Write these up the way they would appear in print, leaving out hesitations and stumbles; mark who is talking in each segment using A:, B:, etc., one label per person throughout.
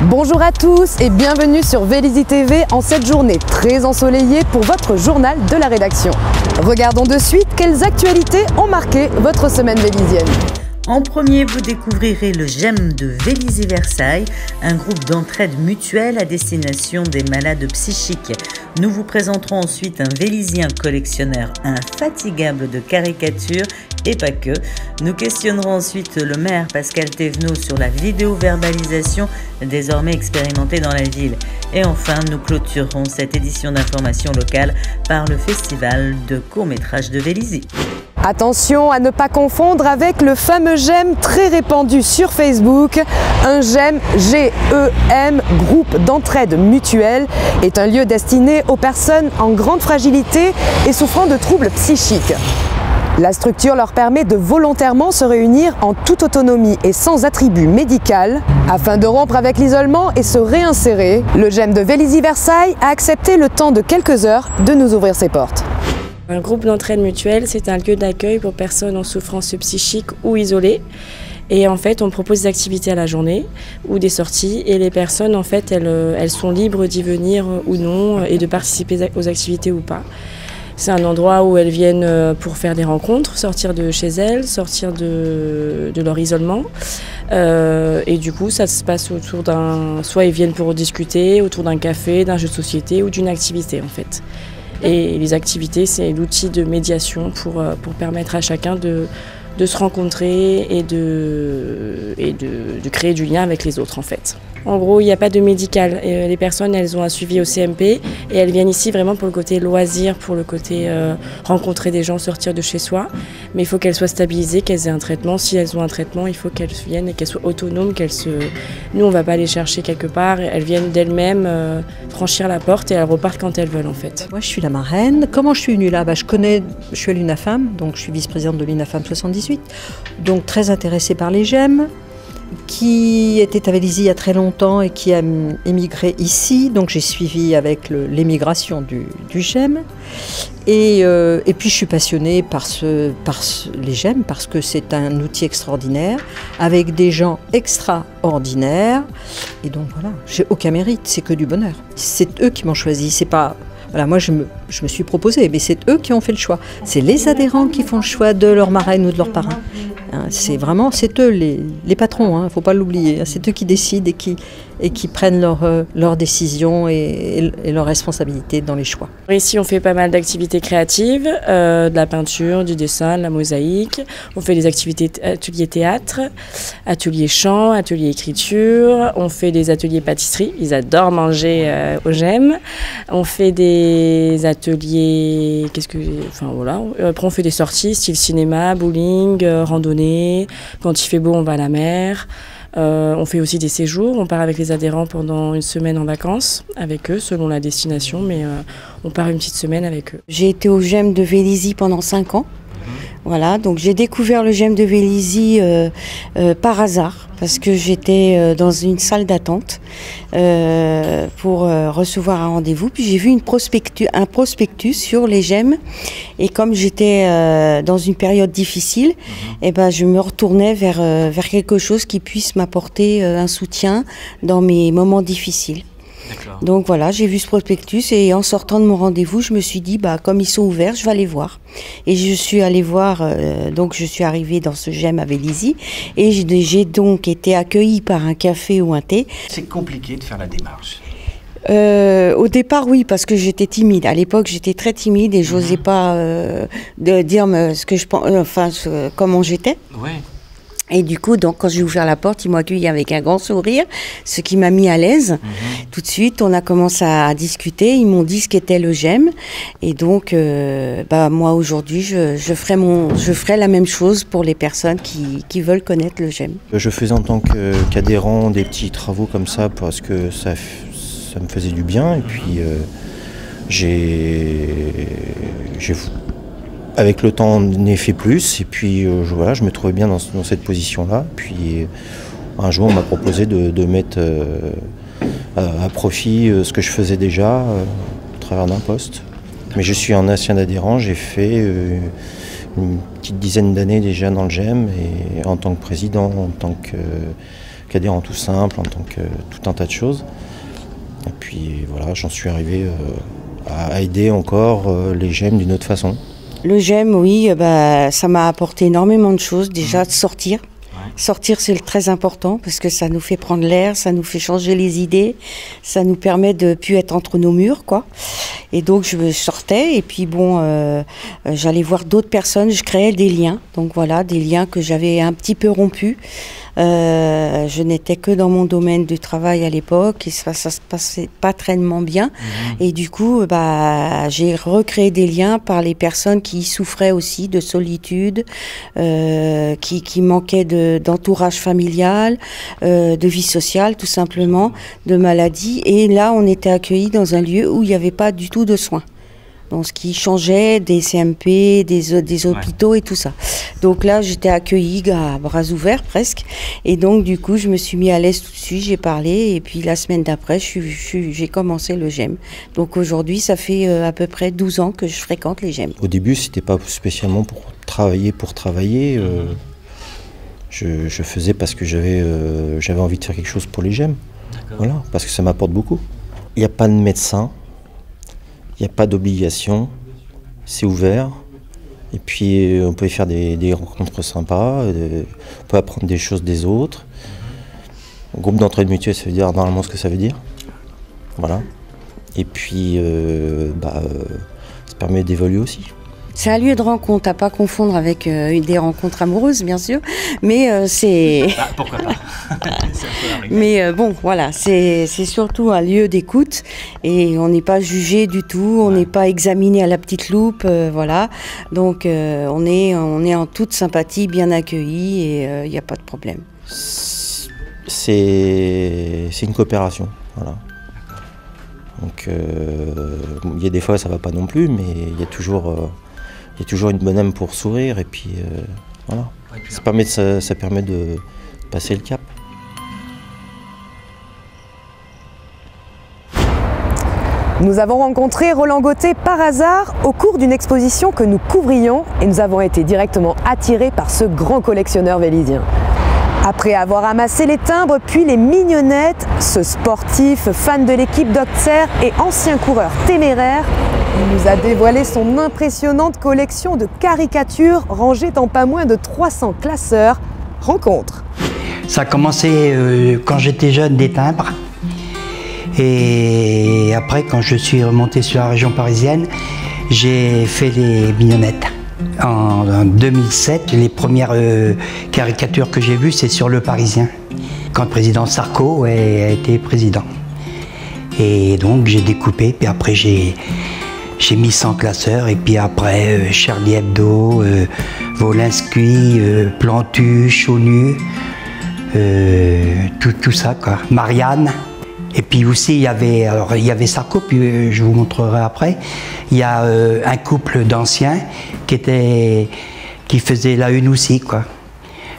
A: Bonjour à tous et bienvenue sur Vélizy TV en cette journée très ensoleillée pour votre journal de la rédaction. Regardons de suite quelles actualités ont marqué votre semaine vélizienne.
B: En premier, vous découvrirez le GEM de Vélizy Versailles, un groupe d'entraide mutuelle à destination des malades psychiques. Nous vous présenterons ensuite un Vélizien collectionneur infatigable de caricatures et pas que. Nous questionnerons ensuite le maire Pascal Thévenot sur la vidéo-verbalisation désormais expérimentée dans la ville. Et enfin, nous clôturerons cette édition d'information locale par le festival de court-métrage de Vélizy.
A: Attention à ne pas confondre avec le fameux GEM très répandu sur Facebook. Un GEM, G-E-M, groupe d'entraide mutuelle, est un lieu destiné aux personnes en grande fragilité et souffrant de troubles psychiques. La structure leur permet de volontairement se réunir en toute autonomie et sans attribut médical. Afin de rompre avec l'isolement et se réinsérer, le GEM de Vélizy Versailles a accepté le temps de quelques heures de nous ouvrir ses portes.
C: Un groupe d'entraide mutuelle, c'est un lieu d'accueil pour personnes en souffrance psychique ou isolées. Et en fait, on propose des activités à la journée ou des sorties. Et les personnes, en fait, elles sont libres d'y venir ou non et de participer aux activités ou pas. C'est un endroit où elles viennent pour faire des rencontres, sortir de chez elles, sortir de leur isolement. Et du coup, ça se passe autour d'un... Soit ils viennent pour discuter, autour d'un café, d'un jeu de société ou d'une activité, en fait. Et les activités, c'est l'outil de médiation pour permettre à chacun de se rencontrer et de créer du lien avec les autres en fait. En gros, il n'y a pas de médical. Les personnes, elles ont un suivi au CMP et elles viennent ici vraiment pour le côté loisir, pour le côté rencontrer des gens, sortir de chez soi. Mais il faut qu'elles soient stabilisées, qu'elles aient un traitement. Si elles ont un traitement, il faut qu'elles viennent et qu'elles soient autonomes. Nous, on ne va pas les chercher quelque part. Elles viennent d'elles-mêmes franchir la porte et elles repartent quand elles veulent en fait.
D: Moi, je suis la marraine. Comment je suis venue là ? Je suis à l'UNAFAM, donc je suis vice-présidente de l'UNAFAM 78. Donc très intéressée par les GEM, qui était à Vélizy il y a très longtemps et qui a émigré ici. Donc j'ai suivi avec l'émigration du GEM. Et puis je suis passionnée par les GEM parce que c'est un outil extraordinaire avec des gens extraordinaires. Et donc voilà, j'ai aucun mérite, c'est que du bonheur. C'est eux qui m'ont choisi, c'est pas... Voilà, moi je me suis proposée, mais c'est eux qui ont fait le choix. C'est les adhérents qui font le choix de leur marraine ou de leur parrain. C'est eux les patrons, il ne faut pas l'oublier. C'est eux qui décident et qui prennent leurs décisions et leurs responsabilités dans les choix.
C: Ici, on fait pas mal d'activités créatives, de la peinture, du dessin, de la mosaïque. On fait des activités ateliers théâtre, ateliers chant, ateliers écriture. On fait des ateliers pâtisserie. Ils adorent manger au GEM. On fait des ateliers... Après, on fait des sorties, style cinéma, bowling, randonnée. Quand il fait beau, on va à la mer. On fait aussi des séjours, on part avec les adhérents pendant une semaine en vacances avec eux, selon la destination, mais on part une petite semaine avec eux.
E: J'ai été au GEM de Vélizy pendant 5 ans. Voilà, donc j'ai découvert le GEM de Vélizy par hasard, parce que j'étais dans une salle d'attente pour recevoir un rendez-vous. Puis j'ai vu un prospectus sur les GEM, et comme j'étais dans une période difficile, je me retournais vers quelque chose qui puisse m'apporter un soutien dans mes moments difficiles. Donc voilà, j'ai vu ce prospectus et en sortant de mon rendez-vous, je me suis dit, comme ils sont ouverts, je vais aller voir. Et je suis allée voir, donc je suis arrivée dans ce GEM à Vélizy et j'ai donc été accueillie par un café ou un thé.
F: C'est compliqué de faire la démarche.
E: Au départ, oui, parce que j'étais timide. À l'époque, j'étais très timide et j'osais pas dire ce que je pense, comment j'étais.
F: Ouais.
E: Et du coup, donc, quand j'ai ouvert la porte, ils m'ont accueilli avec un grand sourire, ce qui m'a mis à l'aise. Tout de suite, on a commencé à discuter. Ils m'ont dit ce qu'était le GEM. Et donc, moi, aujourd'hui, je ferai la même chose pour les personnes qui veulent connaître le GEM.
G: Je faisais en tant qu'adhérent des petits travaux comme ça parce que ça me faisait du bien. Et puis, avec le temps, on ai fait plus, et puis je me trouvais bien dans cette position-là. Puis un jour, on m'a proposé de mettre à profit ce que je faisais déjà au travers d'un poste. Mais je suis un ancien adhérent, j'ai fait une petite dizaine d'années déjà dans le GEM, et en tant que président, en tant qu'adhérent tout simple, en tant que tout un tas de choses. Et puis voilà, j'en suis arrivé à aider encore les GEM d'une autre façon.
E: Le GEM, oui, ça m'a apporté énormément de choses. Déjà, de sortir. Sortir, c'est très important parce que ça nous fait prendre l'air, ça nous fait changer les idées, ça nous permet de ne plus être entre nos murs, quoi. Et donc, je sortais et puis bon, j'allais voir d'autres personnes, je créais des liens. Donc voilà, des liens que j'avais un petit peu rompus. Je n'étais que dans mon domaine du travail à l'époque et ça se passait pas très bien. Et du coup, j'ai recréé des liens par les personnes qui souffraient aussi de solitude, qui manquaient d'entourage familial, de vie sociale tout simplement, de maladie. Et là, on était accueillis dans un lieu où il n'y avait pas du tout de soins. Donc, ce qui changeait des CMP, des hôpitaux et tout ça. Donc là, j'étais accueillie à bras ouverts presque. Et donc, du coup, je me suis mis à l'aise tout de suite, j'ai parlé. Et puis, la semaine d'après, j'ai commencé le GEM. Donc aujourd'hui, ça fait à peu près 12 ans que je fréquente les GEM.
G: Au début, c'était pas spécialement pour travailler. Je faisais parce que j'avais envie de faire quelque chose pour les GEM. Voilà, parce que ça m'apporte beaucoup. Il n'y a pas de médecin. Il n'y a pas d'obligation, c'est ouvert. Et puis on peut y faire des rencontres sympas, on peut apprendre des choses des autres. Groupe d'entraide mutuelle, ça veut dire normalement ce que ça veut dire. Voilà. Et puis ça permet d'évoluer aussi.
E: C'est un lieu de rencontre, à pas confondre avec des rencontres amoureuses, bien sûr, mais c'est...
F: Ah, pourquoi pas.
E: Mais bon, voilà, c'est surtout un lieu d'écoute et on n'est pas jugé du tout, on n'est pas examiné à la petite loupe, voilà. Donc on est en toute sympathie, bien accueillis et il n'y a pas de problème.
G: C'est une coopération, voilà. Donc il y a des fois ça va pas non plus, mais il y a toujours une bonne âme pour sourire et puis voilà. Ça permet de passer le cap.
A: Nous avons rencontré Roland Gauthier par hasard au cours d'une exposition que nous couvrions et nous avons été directement attirés par ce grand collectionneur vélisien. Après avoir amassé les timbres puis les mignonnettes, ce sportif, fan de l'équipe d'Auxerre et ancien coureur téméraire, il nous a dévoilé son impressionnante collection de caricatures rangées dans pas moins de 300 classeurs. Rencontre.
H: Ça a commencé quand j'étais jeune, des timbres. Et après, quand je suis remonté sur la région parisienne, j'ai fait les mignonnettes. En 2007, les premières caricatures que j'ai vues, c'est sur Le Parisien, quand le président Sarko a été président. Et donc j'ai découpé, puis après j'ai mis 100 classeurs, et puis après Charlie Hebdo, Wolinski, Plantu, Chaunu, tout ça quoi. Marianne. Et puis aussi il y avait Sarko, puis je vous montrerai après. Il y a un couple d'anciens qui faisait la une aussi quoi.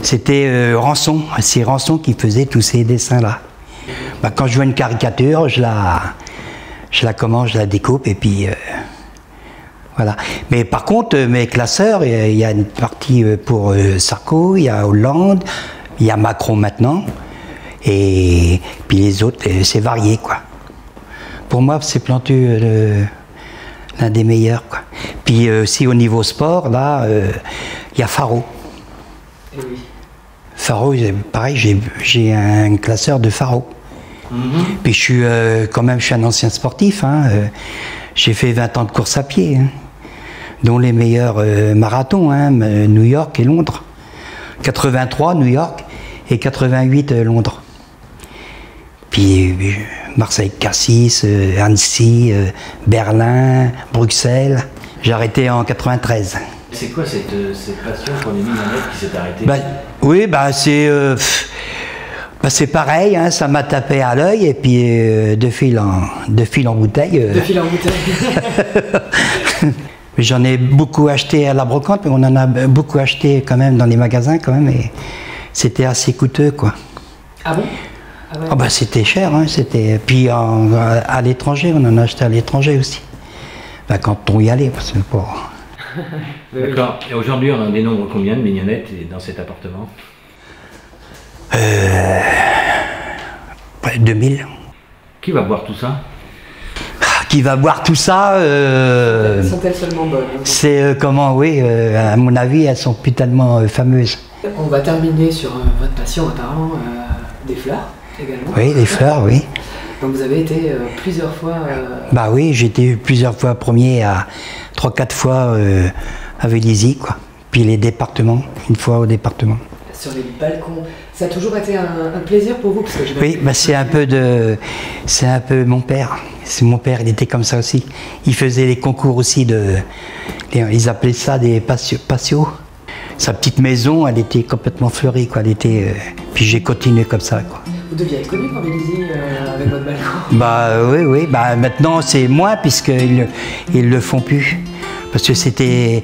H: C'était Rançon, c'est Rançon qui faisait tous ces dessins là. Quand je vois une caricature, je la découpe et puis voilà. Mais par contre, mes classeurs, il y a une partie pour Sarko, il y a Hollande, il y a Macron maintenant, et puis les autres, c'est varié quoi. Pour moi, c'est Plantu l'un des meilleurs quoi. Puis aussi au niveau sport, là, il y a Faro.
F: Et oui.
H: Faro, pareil, j'ai un classeur de Faro. Puis je suis un ancien sportif, hein, j'ai fait 20 ans de course à pied, hein, dont les meilleurs marathons, hein, New York et Londres. 83 New York et 88 Londres. Puis Marseille-Cassis, Annecy, Berlin, Bruxelles. J'ai arrêté en 93.
F: C'est quoi cette passion pour les mignonnettes qui s'est arrêtée?
H: Oui, c'est pareil, hein, ça m'a tapé à l'œil et puis de fil en bouteille.
F: De fil en bouteille.
H: J'en ai beaucoup acheté à la brocante, mais on en a beaucoup acheté quand même dans les magasins quand même, et c'était assez coûteux quoi.
F: Ah bon?
H: Ah ouais. C'était cher, hein, c'était. Puis à l'étranger, on en a acheté à l'étranger aussi. Quand on y allait, parce que
F: D'accord. Et aujourd'hui, on en dénombre combien de mignonnettes dans cet appartement?
H: 2000.
F: Qui va boire tout ça?
H: Qui va boire tout ça
A: Sont-elles seulement bonnes?
H: C'est comment, oui, à mon avis, elles sont plus tellement fameuses.
A: On va terminer sur votre passion apparemment, des fleurs également.
H: Oui, les fleurs, oui.
A: Donc vous avez été plusieurs fois...
H: Bah oui, j'ai été plusieurs fois premier à 3-4 fois à Vélizy, quoi. Puis les départements, une fois au département.
A: Sur les balcons, ça a toujours été un plaisir pour vous parce que
H: oui, bah c'est un peu mon père. C'est mon père, il était comme ça aussi. Il faisait les concours aussi ils appelaient ça des patios. Sa petite maison, elle était complètement fleurie, quoi. Elle était, puis j'ai continué comme ça, quoi.
A: Vous deviez être connu pour Vélizy avec votre balcon.
H: Bah oui, bah maintenant c'est moins puisqu'ils le font plus. Parce que c'était...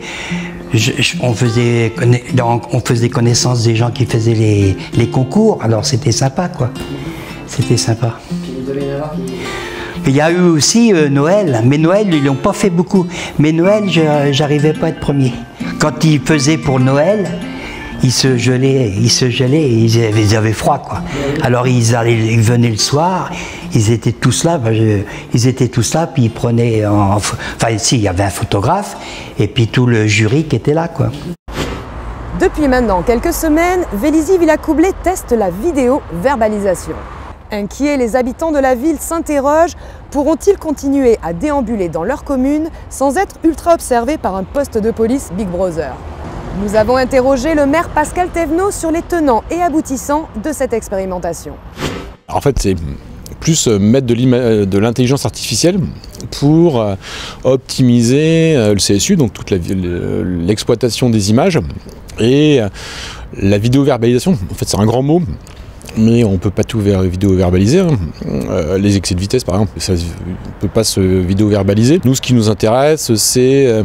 H: on faisait connaissance des gens qui faisaient les concours, alors c'était sympa, quoi. C'était sympa.
A: Puis vous devez y avoir qui...
H: Il y a eu aussi Noël, mais Noël, ils l'ont pas fait beaucoup. Mais Noël, j'arrivais pas à être premier. Quand ils faisaient pour Noël, ils se gelaient, ils avaient froid, quoi. Alors ils venaient le soir, ils étaient tous là, puis ils prenaient, enfin ici il y avait un photographe, et puis tout le jury qui était là, quoi.
A: Depuis maintenant quelques semaines, Vélizy Villacoublay teste la vidéo-verbalisation. Inquiets, les habitants de la ville s'interrogent, pourront-ils continuer à déambuler dans leur commune sans être ultra observés par un poste de police Big Brother? Nous avons interrogé le maire Pascal Thévenot sur les tenants et aboutissants de cette expérimentation.
I: En fait, c'est plus mettre de l'intelligence artificielle pour optimiser le CSU, donc toute l'exploitation des images et la vidéo-verbalisation. En fait, c'est un grand mot. Mais on ne peut pas tout vidéo-verbaliser. Les excès de vitesse, par exemple, ça ne peut pas se vidéo-verbaliser. Nous, ce qui nous intéresse, c'est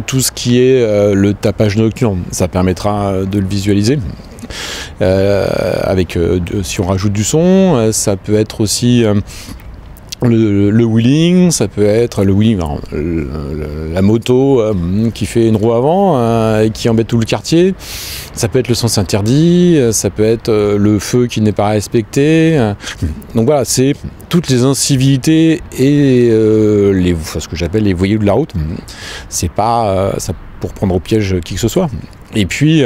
I: tout ce qui est le tapage nocturne. Ça permettra de le visualiser. Si on rajoute du son, ça peut être aussi le wheeling, ça peut être le wheeling, la moto qui fait une roue avant et qui embête tout le quartier. Ça peut être le sens interdit, ça peut être le feu qui n'est pas respecté. Donc voilà, c'est toutes les incivilités et ce que j'appelle les voyous de la route. C'est pas ça pour prendre au piège qui que ce soit. Et puis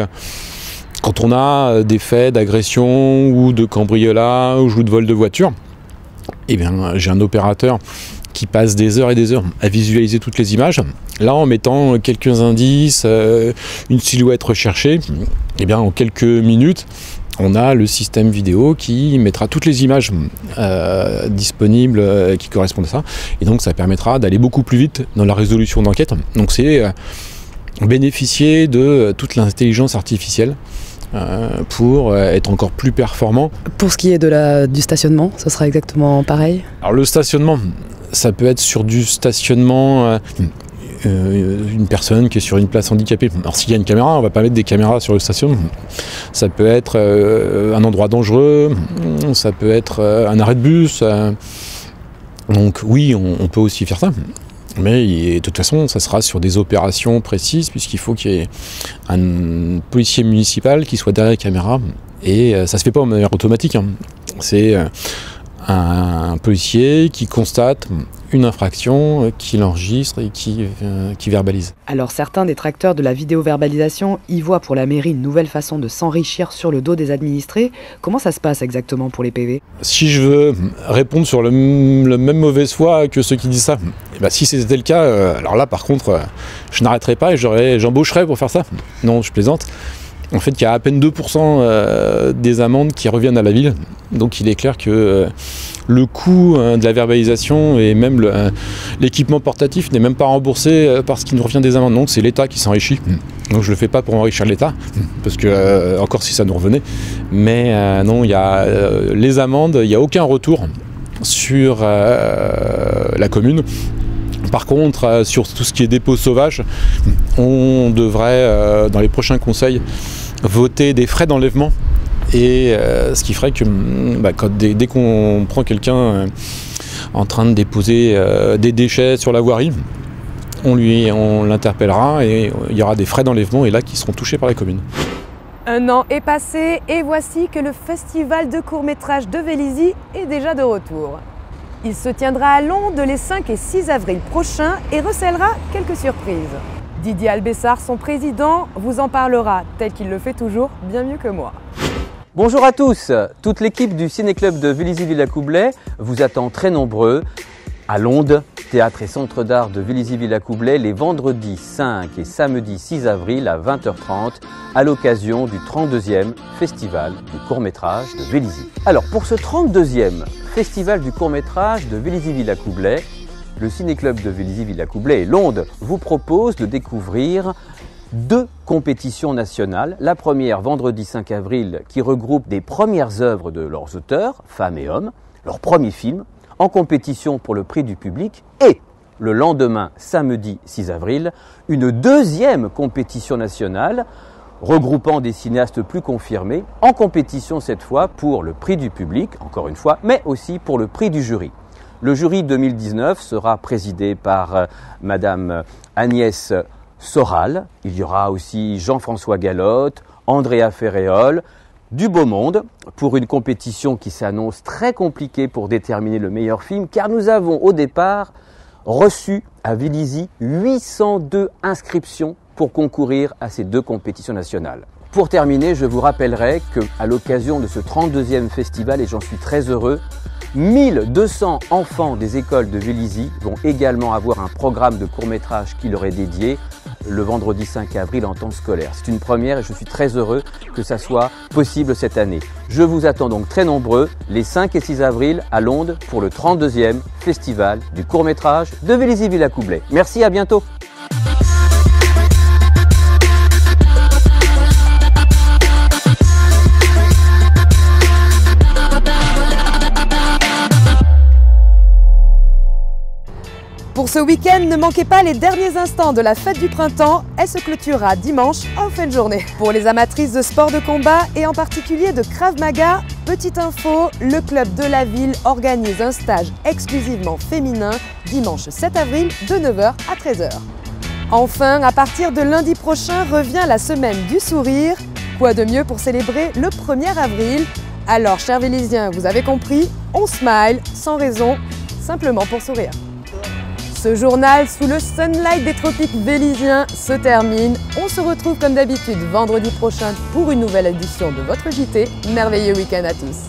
I: quand on a des faits d'agression ou de cambriolage ou de vol de voiture, eh bien, j'ai un opérateur qui passe des heures et des heures à visualiser toutes les images. Là, en mettant quelques indices, une silhouette recherchée, eh bien, en quelques minutes, on a le système vidéo qui mettra toutes les images disponibles qui correspondent à ça. Et donc, ça permettra d'aller beaucoup plus vite dans la résolution d'enquête. Donc, c'est bénéficier de toute l'intelligence artificielle pour être encore plus performant.
A: Pour ce qui est du stationnement, ça sera exactement pareil? Alors
I: le stationnement, ça peut être sur du stationnement, une personne qui est sur une place handicapée. Alors s'il y a une caméra, on va pas mettre des caméras sur le stationnement. Ça peut être un endroit dangereux, ça peut être un arrêt de bus. Donc oui, on peut aussi faire ça. Mais de toute façon, ça sera sur des opérations précises, puisqu'il faut qu'il y ait un policier municipal qui soit derrière la caméra. Et ça se fait pas de manière automatique. C'est un policier qui constate une infraction, qui l'enregistre et qui verbalise.
A: Alors certains détracteurs de la vidéo-verbalisation y voient pour la mairie une nouvelle façon de s'enrichir sur le dos des administrés. Comment ça se passe exactement pour les PV? Si
I: je veux répondre sur le même mauvaise foi que ceux qui disent ça, si c'était le cas, alors là par contre, je n'arrêterai pas et j'embaucherai pour faire ça. Non, je plaisante. En fait, il y a à peine 2% des amendes qui reviennent à la ville. Donc il est clair que le coût de la verbalisation et même l'équipement portatif n'est même pas remboursé parce qu'il nous revient des amendes. Donc c'est l'État qui s'enrichit. Donc je ne le fais pas pour enrichir l'État, parce que encore si ça nous revenait. Mais non, il y a les amendes, il n'y a aucun retour sur la commune. Par contre, sur tout ce qui est dépôt sauvage, on devrait, dans les prochains conseils, voter des frais d'enlèvement. Et ce qui ferait que dès qu'on prend quelqu'un en train de déposer des déchets sur la voirie, on l'interpellera et il y aura des frais d'enlèvement et là qui seront touchés par la commune.
A: Un an est passé et voici que le festival de court-métrage de Vélizy est déjà de retour. Il se tiendra à Londe les 5 et 6 avril prochains et recèlera quelques surprises. Didier Albessard, son président, vous en parlera, tel qu'il le fait toujours, bien mieux que moi.
J: Bonjour à tous, toute l'équipe du Ciné-Club de Vélizy-Villacoublay vous attend très nombreux à Londe, théâtre et centre d'art de Vélizy-Villacoublay, les vendredis 5 et samedi 6 avril à 20h30 à l'occasion du 32e Festival du court-métrage de Vélizy. Alors pour ce 32e Festival du court-métrage de Vélizy-Villacoublay, le Ciné-Club de Vélizy-Villacoublay et Londe vous propose de découvrir 2 compétitions nationales. La première, vendredi 5 avril, qui regroupe des premières œuvres de leurs auteurs, femmes et hommes, leur premier film, en compétition pour le prix du public. Et le lendemain, samedi 6 avril, une deuxième compétition nationale, regroupant des cinéastes plus confirmés, en compétition cette fois pour le prix du public, encore une fois, mais aussi pour le prix du jury. Le jury 2019 sera présidé par Madame Agnès Soral, il y aura aussi Jean-François Galotte, Andrea Ferréol, du beau monde, pour une compétition qui s'annonce très compliquée pour déterminer le meilleur film, car nous avons au départ reçu à Vélizy 802 inscriptions pour concourir à ces 2 compétitions nationales. Pour terminer, je vous rappellerai qu'à l'occasion de ce 32e festival, et j'en suis très heureux, 1200 enfants des écoles de Vélizy vont également avoir un programme de court-métrage qui leur est dédié le vendredi 5 avril en temps scolaire. C'est une première et je suis très heureux que ça soit possible cette année. Je vous attends donc très nombreux les 5 et 6 avril à Londe pour le 32e Festival du court-métrage de Vélizy-Villacoublay. Merci, à bientôt.
A: Pour ce week-end, ne manquez pas les derniers instants de la fête du printemps. Elle se clôturera dimanche en fin de journée. Pour les amatrices de sport de combat et en particulier de Krav Maga, petite info, le club de la ville organise un stage exclusivement féminin dimanche 7 avril de 9h à 13h. Enfin, à partir de lundi prochain revient la semaine du sourire. Quoi de mieux pour célébrer le 1er avril? Alors, chers Véliziens, vous avez compris, on smile sans raison, simplement pour sourire. Ce journal sous le sunlight des tropiques vélysiens se termine. On se retrouve comme d'habitude vendredi prochain pour une nouvelle édition de votre JT. Merveilleux week-end à tous.